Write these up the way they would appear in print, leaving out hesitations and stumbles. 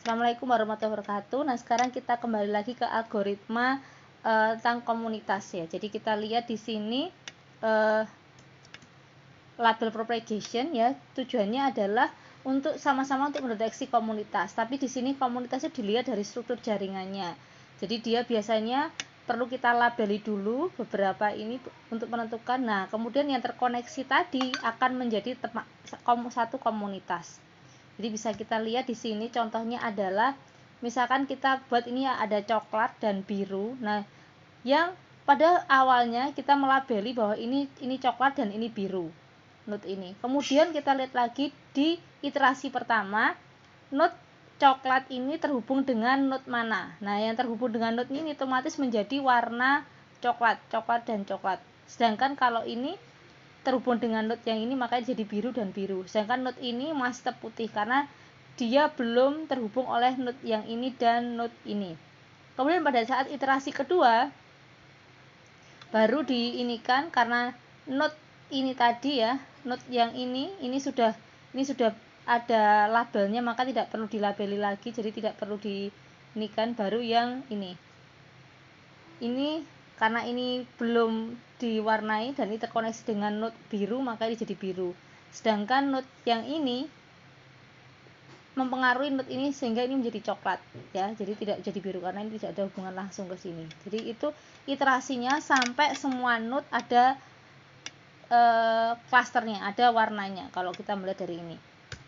Assalamualaikum warahmatullahi wabarakatuh. Nah, sekarang kita kembali lagi ke algoritma tentang komunitas ya. Jadi kita lihat di sini label propagation ya. Tujuannya adalah untuk sama-sama untuk mendeteksi komunitas. Tapi di sini komunitasnya dilihat dari struktur jaringannya. Jadi dia biasanya perlu kita labeli dulu beberapa ini untuk menentukan. Nah, kemudian yang terkoneksi tadi akan menjadi satu komunitas. Jadi bisa kita lihat di sini contohnya adalah misalkan kita buat ini ya, ada coklat dan biru. Nah, yang pada awalnya kita melabeli bahwa ini coklat dan ini biru. Node ini. Kemudian kita lihat lagi di iterasi pertama, node coklat ini terhubung dengan node mana. Nah, yang terhubung dengan node ini otomatis menjadi warna coklat dan coklat. Sedangkan kalau ini terhubung dengan node yang ini makanya jadi biru dan biru. Sedangkan node ini masih tetap putih karena dia belum terhubung oleh node yang ini dan node ini. Kemudian pada saat iterasi kedua baru diinikan karena node ini tadi ya, node yang ini sudah ada labelnya maka tidak perlu dilabeli lagi, jadi tidak perlu diinikan. Baru yang ini karena ini belum diwarnai dan ini terkoneksi dengan node biru maka ini jadi biru. Sedangkan node yang ini mempengaruhi node ini sehingga ini menjadi coklat ya, jadi tidak jadi biru karena ini tidak ada hubungan langsung ke sini. Jadi itu iterasinya sampai semua node ada klasternya, ada warnanya kalau kita melihat dari ini.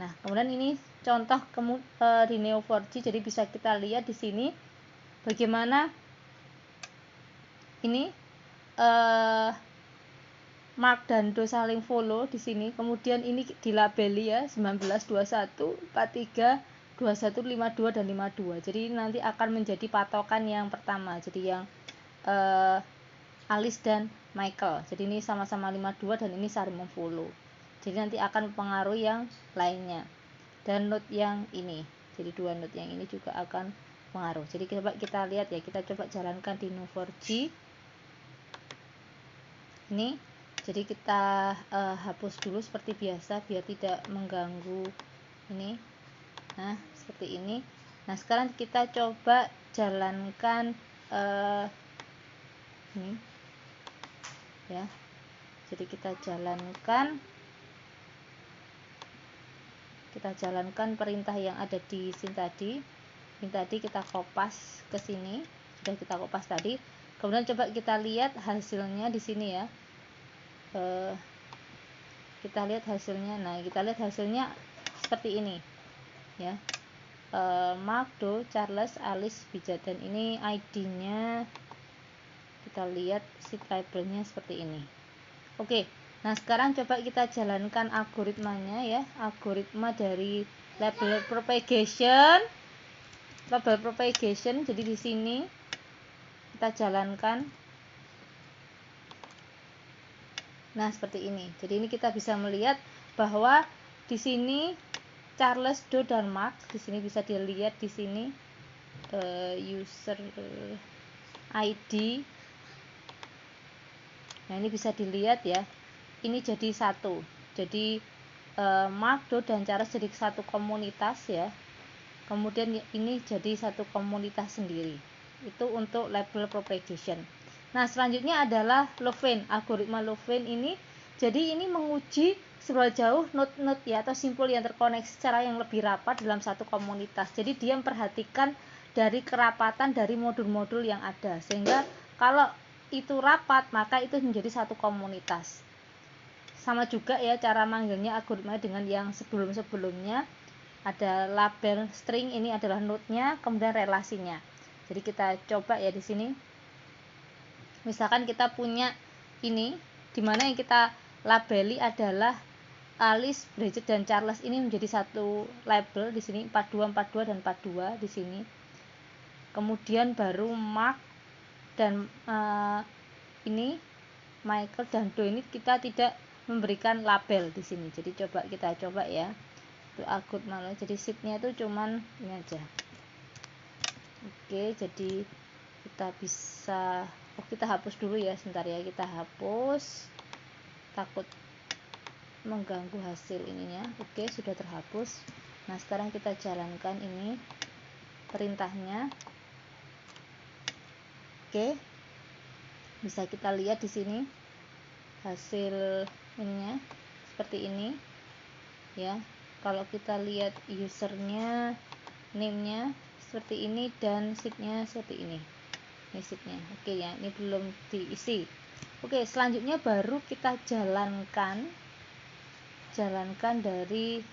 Nah, kemudian ini contoh di Neo4j, jadi bisa kita lihat di sini bagaimana ini Mark dan Do saling follow di sini. Kemudian ini dilabeli ya 19, 21, 43, 21, 52 dan 52. Jadi nanti akan menjadi patokan yang pertama. Jadi yang Alice dan Michael. Jadi ini sama-sama 52 dan ini saling memfollow. Jadi nanti akan mempengaruhi yang lainnya. Dan node yang ini. Jadi dua node yang ini juga akan pengaruh. Jadi coba kita lihat ya, kita coba jalankan di Neo4j. Ini jadi kita hapus dulu seperti biasa biar tidak mengganggu ini. Nah, seperti ini. Nah, sekarang kita coba jalankan ini ya. Jadi kita jalankan perintah yang ada di sini tadi. Ini tadi kita kopas ke sini, sudah kita kopas tadi. Kemudian coba kita lihat hasilnya di sini ya. Kita lihat hasilnya. Nah, kita lihat hasilnya seperti ini ya. Mark, Do, Charles, Alice, Bija, dan ini ID-nya kita lihat sheet labelnya seperti ini. Oke, nah sekarang coba kita jalankan algoritmanya ya, algoritma dari label propagation. Jadi di sini kita jalankan. Nah, seperti ini. Jadi ini kita bisa melihat bahwa di sini Charles, Do, dan Mark. Di sini bisa dilihat di sini user ID. Nah, ini bisa dilihat ya. Ini jadi satu. Jadi Mark, Do, dan Charles jadi satu komunitas ya. Kemudian ini jadi satu komunitas sendiri. Itu untuk label propagation. Nah, selanjutnya adalah Louvain, algoritma Louvain ini. Jadi ini menguji seberapa jauh node-node ya atau simpul yang terkoneksi secara yang lebih rapat dalam satu komunitas. Jadi dia memperhatikan dari kerapatan dari modul-modul yang ada. Sehingga kalau itu rapat, maka itu menjadi satu komunitas. Sama juga ya cara manggilnya algoritma dengan yang sebelum-sebelumnya. Ada label string, ini adalah node-nya, kemudian relasinya. Jadi kita coba ya di sini. Misalkan kita punya ini, dimana yang kita labeli adalah Alice, Bridget, dan Charles. Ini menjadi satu label di sini 42, 42 dan 42 di sini. Kemudian baru Mark dan ini Michael dan Do ini kita tidak memberikan label di sini. Jadi kita coba ya. Itu algoritma. Jadi sheetnya itu cuman ini aja. Oke, jadi kita bisa kita hapus dulu ya, sebentar ya, kita hapus, takut mengganggu hasil ininya. Oke, sudah terhapus. Nah, sekarang kita jalankan ini perintahnya. Oke, bisa kita lihat di sini hasil ininya seperti ini ya. Kalau kita lihat usernya, name-nya seperti ini, dan sheet-nya seperti ini. Ini sheet-nya. Oke ya, ini belum diisi. Oke, selanjutnya baru kita jalankan dari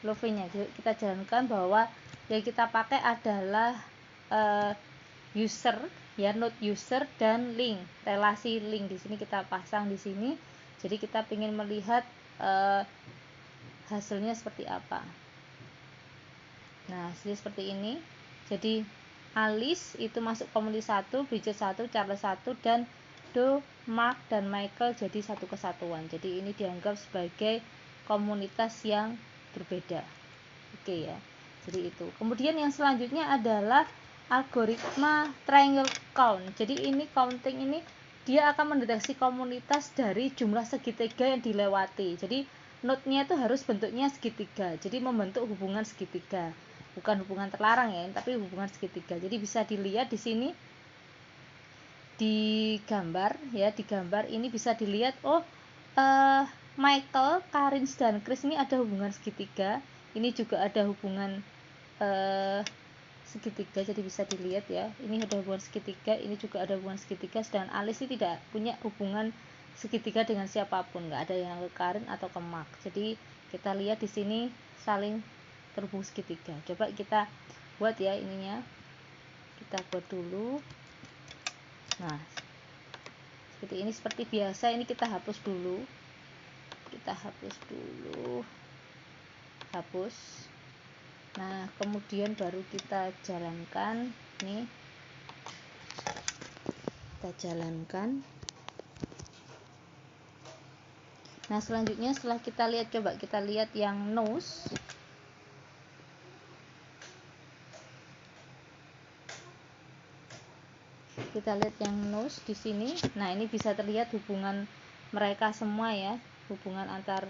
Love-nya. Kita jalankan bahwa yang kita pakai adalah user ya, node user dan link, relasi link. Di sini kita pasang di sini. Jadi kita ingin melihat hasilnya seperti apa. Nah, hasilnya seperti ini. Jadi Alice itu masuk komunitas 1, Bridget 1, Charles 1, dan Do, Mark, dan Michael jadi satu kesatuan. Jadi ini dianggap sebagai komunitas yang berbeda. Oke ya. Jadi itu. Kemudian yang selanjutnya adalah algoritma triangle count. Jadi ini counting ini dia akan mendeteksi komunitas dari jumlah segitiga yang dilewati. Jadi node-nya itu harus bentuknya segitiga. Jadi membentuk hubungan segitiga. Bukan hubungan terlarang ya, tapi hubungan segitiga. Jadi bisa dilihat di sini di gambar ya, di gambar ini bisa dilihat Michael, Karin, dan Chris ini ada hubungan segitiga. Ini juga ada hubungan segitiga, jadi bisa dilihat ya, ini ada hubungan segitiga, ini juga ada hubungan segitiga. Sedangkan Alice ini tidak punya hubungan segitiga dengan siapapun, nggak ada yang ke Karin atau ke Mark. Jadi kita lihat di sini saling terhubung segitiga. Coba kita buat ya ininya, kita buat dulu. Nah, seperti ini, seperti biasa. Ini kita hapus dulu, hapus. Nah, kemudian baru kita jalankan. Nih, kita jalankan. Nah, selanjutnya setelah kita lihat, coba kita lihat yang nose. Kita lihat yang nose di sini. Nah, ini bisa terlihat hubungan mereka semua ya, hubungan antar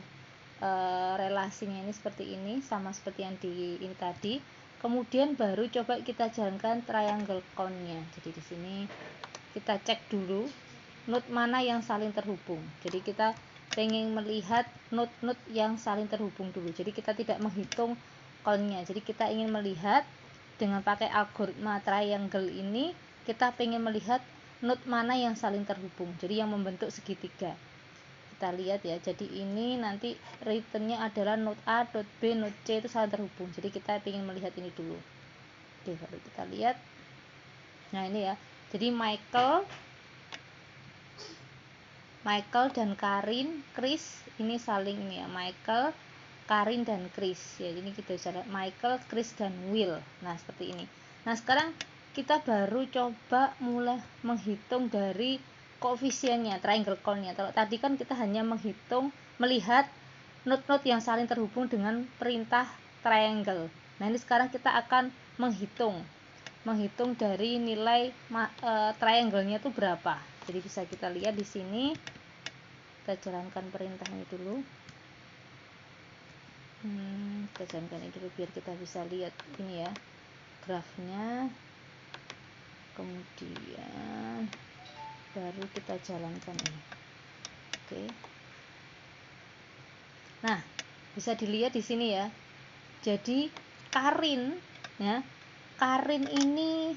relasinya ini seperti ini, sama seperti yang di ini tadi. Kemudian baru coba kita jalankan triangle count-nya. Jadi di sini kita cek dulu node mana yang saling terhubung. Jadi kita ingin melihat node-node yang saling terhubung dulu. Jadi kita tidak menghitung count-nya. Jadi kita ingin melihat dengan pakai algoritma triangle ini, kita ingin melihat node mana yang saling terhubung. Jadi yang membentuk segitiga. Kita lihat ya, jadi ini nanti returnnya adalah node A, node B, node C itu saling terhubung. Jadi kita ingin melihat ini dulu. Oke, baru kita lihat. Nah, ini ya, jadi Michael dan Karin, Chris ini saling ini ya, Michael, Karin, dan Chris ya. Ini kita bisa lihat Michael, Chris, dan Will. Nah, seperti ini. Nah, sekarang kita baru coba mulai menghitung dari koefisiennya, triangle count-nya. Kalau tadi kan kita hanya melihat node-node yang saling terhubung dengan perintah triangle. Nah, ini sekarang kita akan menghitung dari nilai triangle-nya itu berapa. Jadi bisa kita lihat di sini. Kita jalankan perintahnya dulu. Kita jalankan ini dulu biar kita bisa lihat ini ya, grafnya. Kemudian baru kita jalankan ini. Oke. Nah, bisa dilihat di sini ya. Jadi Karin ini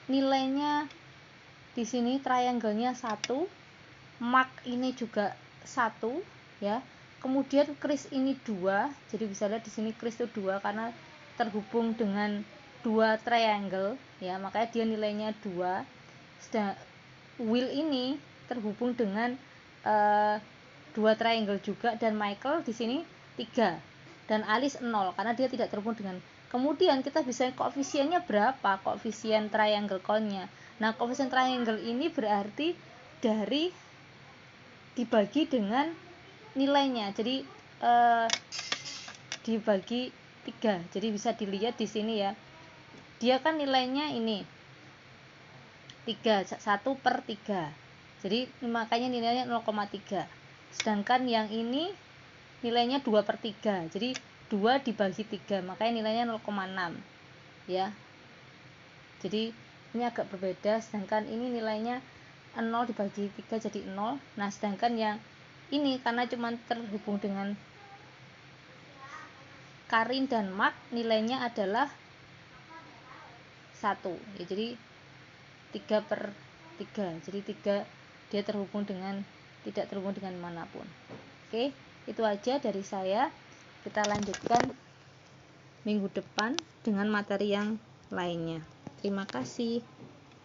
nilainya di sini triangle-nya 1, Mark ini juga 1 ya. Kemudian Chris ini 2. Jadi bisa lihat di sini Chris itu 2 karena terhubung dengan 2 triangle ya, makanya dia nilainya 2. Sedang Will ini terhubung dengan 2 triangle juga, dan Michael di sini 3, dan Alice 0 karena dia tidak terhubung dengan. Kemudian kita bisa koefisiennya berapa, koefisien triangle count-nya. Nah, koefisien triangle ini berarti dari dibagi dengan nilainya. Jadi dibagi 3. Jadi bisa dilihat di sini ya. Dia kan nilainya ini 3, 1/3. Jadi makanya nilainya 0,3. Sedangkan yang ini nilainya 2/3. Jadi 2 dibagi 3, makanya nilainya 0,6. ya. Jadi ini agak berbeda, sedangkan ini nilainya 0 dibagi 3 jadi 0. Nah sedangkan yang ini karena cuma terhubung dengan Karin dan Mark, nilainya adalah 1 ya, jadi 3/3, jadi 3 dia terhubung dengan tidak terhubung dengan manapun. Oke, itu aja dari saya. Kita lanjutkan minggu depan dengan materi yang lainnya. Terima kasih.